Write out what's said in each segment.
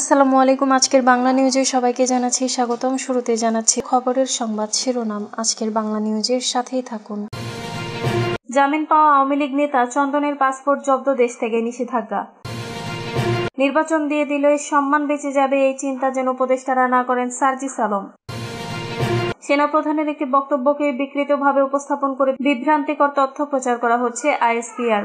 আসসালামু আলাইকুম। আজকের বাংলা নিউজে সবাইকে জানাচ্ছি স্বাগতম। শুরুতে জানাচ্ছি খবরের সংবাদ শিরোনাম। আজকের বাংলা নিউজের সাথেই থাকুন। জামিন পাওয়া আওয়ামী লীগ নেতা চন্দনের পাসপোর্ট জব্দ, দেশ থেকে নিষেধাজ্ঞা। নির্বাচন দিয়ে দিলে সম্মান বেঁচে যাবে, এই চিন্তা যেন উপদেষ্টারা না করেন, সার্জিস আলম। সেনাপ্রধানের একটি বক্তব্যকে বিকৃতভাবে উপস্থাপন করে বিভ্রান্তিকর তথ্য প্রচার করা হচ্ছে আইএসপিআর।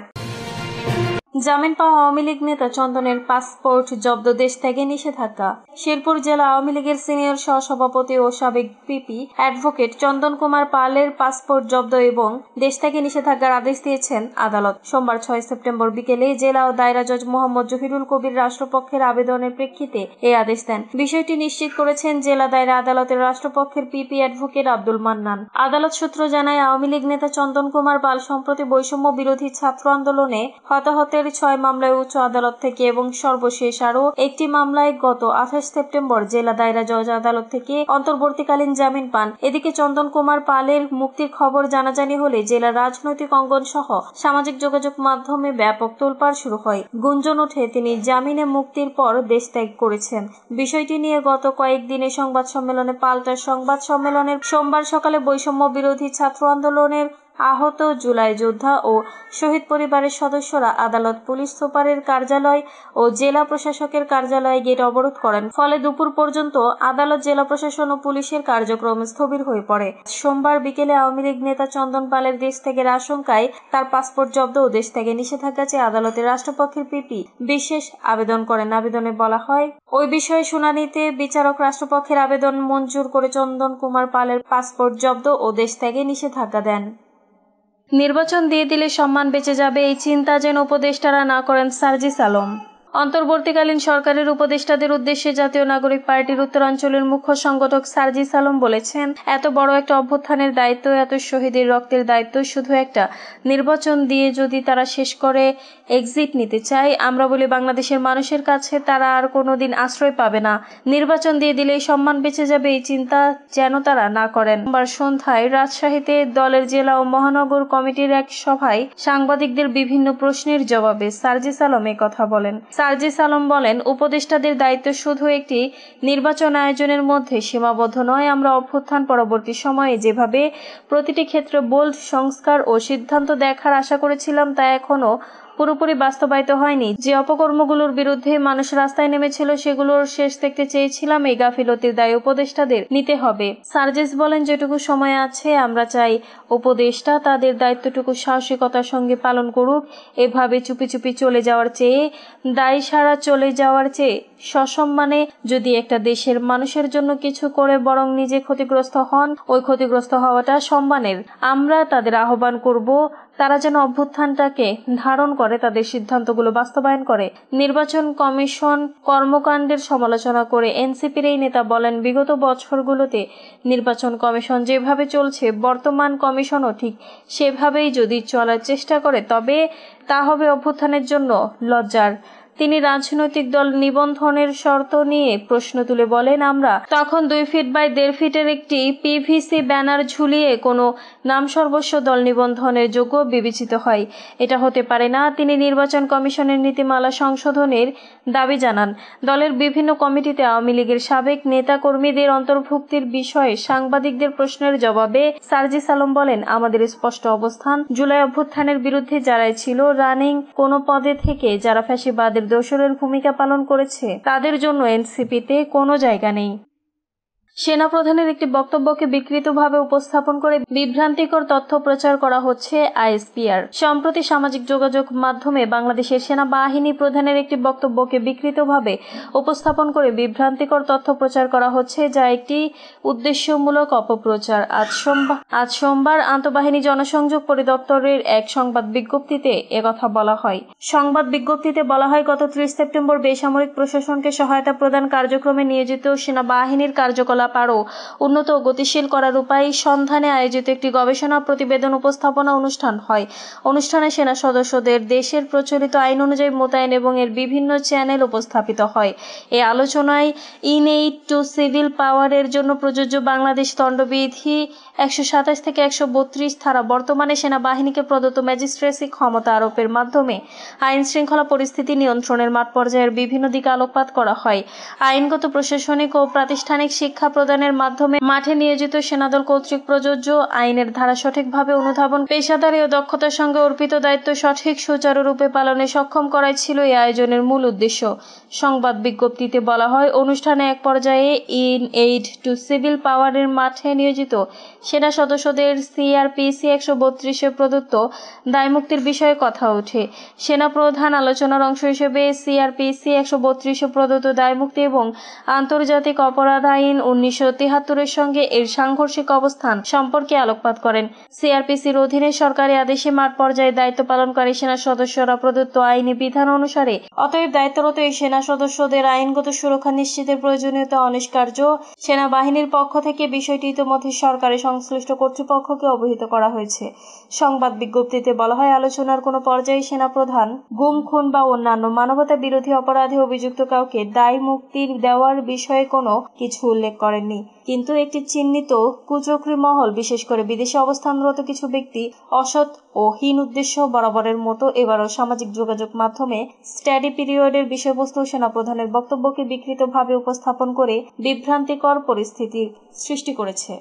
জামিন পাওয়া আওয়ামী লীগ নেতা চন্দনের পাসপোর্ট জব্দ, দেশ থেকে নিষেধাজ্ঞা। শেরপুর জেলা আওয়ামী লীগের সিনিয়র সহসভাপতি ও সাবেক পিপি অ্যাডভোকেট চন্দন কুমার পালের পাসপোর্ট জব্দ এবং দেশ থেকে নিষেধাজ্ঞার আদেশ দিয়েছেন আদালত। সোমবার 6 সেপ্টেম্বর বিকেলে জেলা ও দায়রা জজ মোহাম্মদ জহিরুল কবির রাষ্ট্রপক্ষের আবেদনের প্রেক্ষিতে এই আদেশ দেন। বিষয়টি নিশ্চিত করেছেন জেলা দায়রা আদালতের রাষ্ট্রপক্ষের পিপি অ্যাডভোকেট আব্দুল মান্নান। আদালত সূত্র জানায়, আওয়ামী লীগ নেতা চন্দন কুমার পাল সম্প্রতি বৈষম্য বিরোধী ছাত্র আন্দোলনে হতাহতের 6 মামলায় উচ্চ আদালত থেকে এবং সর্বশেষ আরও একটি মামলায় গত 28 সেপ্টেম্বর জেলা দায়রা জজ আদালত থেকে অন্তর্বর্তীকালীন জামিন পান। এদিকে চন্দন কুমার পালের মুক্তির খবর জানাজানি হলে জেলার রাজনৈতিক অঙ্গন সহ সামাজিক যোগাযোগ মাধ্যমে ব্যাপক তোলপাড় শুরু হয়। গুঞ্জন ওঠে তিনি জামিনে মুক্তির পর দেশ ত্যাগ করেছেন। বিষয়টি নিয়ে গত কয়েকদিনে সংবাদ সম্মেলনে পাল্টা সংবাদ সম্মেলনের সোমবার সকালে বৈষম্য বিরোধী ছাত্র আন্দোলনের আহত জুলাই যোদ্ধা ও শহীদ পরিবারের সদস্যরা আদালত, পুলিশ সুপারের কার্যালয় ও জেলা প্রশাসকের কার্যালয়ে গেট অবরোধ করেন। ফলে দুপুর পর্যন্ত আদালত, জেলা প্রশাসন ও পুলিশের কার্যক্রম স্থবির হয়ে পড়ে। সোমবার বিকেলে আওয়ামী লীগ নেতা চন্দন পালের দেশ ত্যাগের আশঙ্কায় তার পাসপোর্ট জব্দ ও দেশ থেকে নিষেধাজ্ঞা চেয়ে আদালতের রাষ্ট্রপক্ষের পিপি বিশেষ আবেদন করেন। আবেদনে বলা হয়, ওই বিষয়ে শুনানিতে বিচারক রাষ্ট্রপক্ষের আবেদন মঞ্জুর করে চন্দন কুমার পালের পাসপোর্ট জব্দ ও দেশ ত্যাগে নিষেধাজ্ঞা দেন। নির্বাচন দিয়ে দিলে সম্মান বেঁচে যাবে, এই চিন্তা যেন উপদেষ্টারা না করেন, সার্জিস আলম। অন্তর্বর্তীকালীন সরকারের উপদেষ্টাদের উদ্দেশ্যে জাতীয় নাগরিক পার্টির উত্তরাঞ্চলের মুখ্য সংগঠক সার্জিস আলম বলেছেন, এত বড় একটা অভ্যুত্থানের দায়িত্ব, এত শহীদের রক্তের দায়িত্ব শুধু একটা নির্বাচন দিয়ে যদি তারা শেষ করে এক্সিট নিতে চায়, আমরা বলি বাংলাদেশের মানুষের কাছে তারা আর কোনোদিন আশ্রয় পাবে না। নির্বাচন দিয়ে দিলেই সম্মান বেঁচে যাবে, এই চিন্তা যেন তারা না করেন। সোমবার সন্ধ্যায় রাজশাহীতে দলের জেলা ও মহানগর কমিটির এক সভায় সাংবাদিকদের বিভিন্ন প্রশ্নের জবাবে সার্জিস আলম কথা বলেন। সার্জিস আলম বলেন, উপদেষ্টাদের দায়িত্ব শুধু একটি নির্বাচন আয়োজনের মধ্যে সীমাবদ্ধ নয়। আমরা অভ্যুত্থান পরবর্তী সময়ে যেভাবে প্রতিটি ক্ষেত্রে বোল্ড সংস্কার ও সিদ্ধান্ত দেখার আশা করেছিলাম, তা এখনো পুরোপুরি বাস্তবায়িত হয়নি। যে অপকর্মগুলোর বিরুদ্ধে মানুষ রাস্তায় নেমেছিল, সেগুলোর শেষ দেখতে চেয়েছিলাম। এই গাফিলতির দায় উপদেষ্টাদের নিতে হবে। সার্জিস বলেন, যেটুকু সময় আছে আমরা চাই উপদেষ্টা তাদের দায়িত্বটুকু সাহসিকতার সঙ্গে পালন করুক। এভাবে চুপি চুপি চলে যাওয়ার চেয়ে, দায় সারা চলে যাওয়ার চেয়ে সসম্মানে যদি একটা দেশের মানুষের জন্য কিছু করে বরং নিজে ক্ষতিগ্রস্ত হন, ওই ক্ষতিগ্রস্ত হওয়াটা সম্মানের। আমরা তাদের আহ্বান করব তারা যেন অভ্যুত্থানটাকে ধারণ করে তাদের সিদ্ধান্তগুলো বাস্তবায়ন করে। নির্বাচন কমিশন কর্মকাণ্ডের সমালোচনা করে এনসিপির এই নেতা বলেন, বিগত বছরগুলোতে নির্বাচন কমিশন যেভাবে চলছে, বর্তমান কমিশনও ঠিক সেভাবেই যদি চলার চেষ্টা করে, তবে তা হবে অভ্যুত্থানের জন্য লজ্জার। তিনি রাজনৈতিক দল নিবন্ধনের শর্ত নিয়ে প্রশ্ন তুলে বলেন, আমরা তখন 2 ফিট বাই 1.5 ফিটের একটি পিভিসি ব্যানার ঝুলিয়ে কোনো নামসর্বস্ব দল নিবন্ধনের যোগ্য বিবেচিত হয়। এটা হতে পারে না। তিনি নির্বাচন কমিশনের নীতিমালা সংশোধনের দাবি জানান। দলের বিভিন্ন কমিটিতে আওয়ামী লীগের সাবেক নেতা কর্মীদের অন্তর্ভুক্তির বিষয়ে সাংবাদিকদের প্রশ্নের জবাবে সার্জিস আলম বলেন, আমাদের স্পষ্ট অবস্থান, জুলাই অভ্যুত্থানের বিরুদ্ধে যারাই ছিল রানিং কোনো পদে থেকে যারা ফ্যাসিবাদের দোসরের ভূমিকা পালন করেছে, তাদের জন্য এনসিপিতে কোনো জায়গা নেই। সেনাপ্রধানের একটি বক্তব্যকে বিকৃতভাবে উপস্থাপন করে বিভ্রান্তিকর তথ্য প্রচার করা হচ্ছে আইএসপিআর। সম্প্রতি সামাজিক যোগাযোগ মাধ্যমে বাংলাদেশের সেনাবাহিনী প্রধানের একটি বক্তব্যকে বিকৃতভাবে উপস্থাপন করে বিভ্রান্তিকর তথ্য প্রচার করা হচ্ছে, যা একটি উদ্দেশ্যমূলক অপপ্রচার। আজ সোমবার আন্তঃবাহিনী জনসংযোগ পরিদপ্তরের এক সংবাদ বিজ্ঞপ্তিতে একথা বলা হয়। সংবাদ বিজ্ঞপ্তিতে বলা হয়, গত 30 সেপ্টেম্বর বেসামরিক প্রশাসনকে সহায়তা প্রদান কার্যক্রমে নিয়োজিত সেনাবাহিনীর কার্যকলাপ আরও উন্নত ও গতিশীল করার উপায় সন্ধানে আয়োজিত একটি গবেষণা প্রতিবেদন উপস্থাপনা অনুষ্ঠান হয়। অনুষ্ঠানে সেনা সদস্যদের দেশের প্রচলিত আইন অনুযায়ী মোতায়েন এবং এর বিভিন্ন চ্যানেল উপস্থাপিত হয়। এই আলোচনায় ইনএইড টু সিভিল পাওয়ারের জন্য প্রযোজ্য বাংলাদেশ দণ্ডবিধি 127 থেকে 132 ধারা বর্তমানে সেনাবাহিনীকে প্রদত্ত ম্যাজিস্ট্রেসি ক্ষমতা আরোপের মাধ্যমে আইন শৃঙ্খলা পরিস্থিতি নিয়ন্ত্রণের মাঠ পর্যায়ের বিভিন্ন দিকে আলোকপাত করা হয়। আইনগত, প্রশাসনিক ও প্রাতিষ্ঠানিক শিক্ষা প্রদানের মাধ্যমে মাঠে নিয়োজিত সেনাদল কর্তৃক প্রযোজ্য আইনের ধারা সঠিকভাবে অনুধাবন, পেশাদারী ও দক্ষতার সঙ্গে অর্পিত দায়িত্ব সঠিক সুচারুরূপে পালনে সক্ষম করাই ছিল এই আয়োজনের মূল উদ্দেশ্য। সংবাদ বিজ্ঞপ্তিতে বলা হয়, অনুষ্ঠানে এক পর্যায়ে ইন এইড টু সিভিল পাওয়ারের মাঠে নিয়োজিত সেনা সদস্যদের সিআরপিসি 132-এ প্রদত্ত দায়মুক্তির বিষয়ে কথা ওঠে। সেনা প্রধান আলোচনার অংশ হিসেবে সিআরপিসি 132-এ প্রদত্ত দায়মুক্তি এবং আন্তর্জাতিক অপরাধ আইন 1973-এর সঙ্গে এর সাংঘর্ষিক অবস্থান সম্পর্কে আলোকপাত করেন। সিআরপিসির অধীনে সরকারি আদেশে মাঠ পর্যায়ে দায়িত্ব পালনকারী সেনা সদস্যরা প্রদত্ত আইনি বিধান অনুসারে অতএব দায়িত্বরত এই সেনা সদস্যদের আইনগত সুরক্ষা নিশ্চিতের প্রয়োজনীয়তা অনিষ্কার্য। সেনাবাহিনীর পক্ষ থেকে বিষয়টি ইতোমধ্যে সরকারের সংশ্লিষ্ট কর্তৃপক্ষকে অবহিত করা হয়েছে। সংবাদ বিজ্ঞপ্তিতে বলা হয়, আলোচনার কোনো পর্যায়ে সেনাপ্রধান গুম, খুন বা অন্যান্য মানবতা বিরোধী অপরাধে অভিযুক্ত কাউকে দায় মুক্তি দেওয়ার বিষয়ে কোনো কিছু উল্লেখ করেননি। কিন্তু একটি চিহ্নিত কুচক্রী মহল, বিশেষ করে বিদেশে অবস্থানরত কিছু ব্যক্তি, অসৎ ও হীন উদ্দেশ্য বরাবরের মতো এবারও সামাজিক যোগাযোগ মাধ্যমে স্টাডি পিরিয়ডের বিষয়বস্তু সেনাপ্রধানের বক্তব্যকে বিকৃতভাবে উপস্থাপন করে বিভ্রান্তিকর পরিস্থিতির সৃষ্টি করেছে।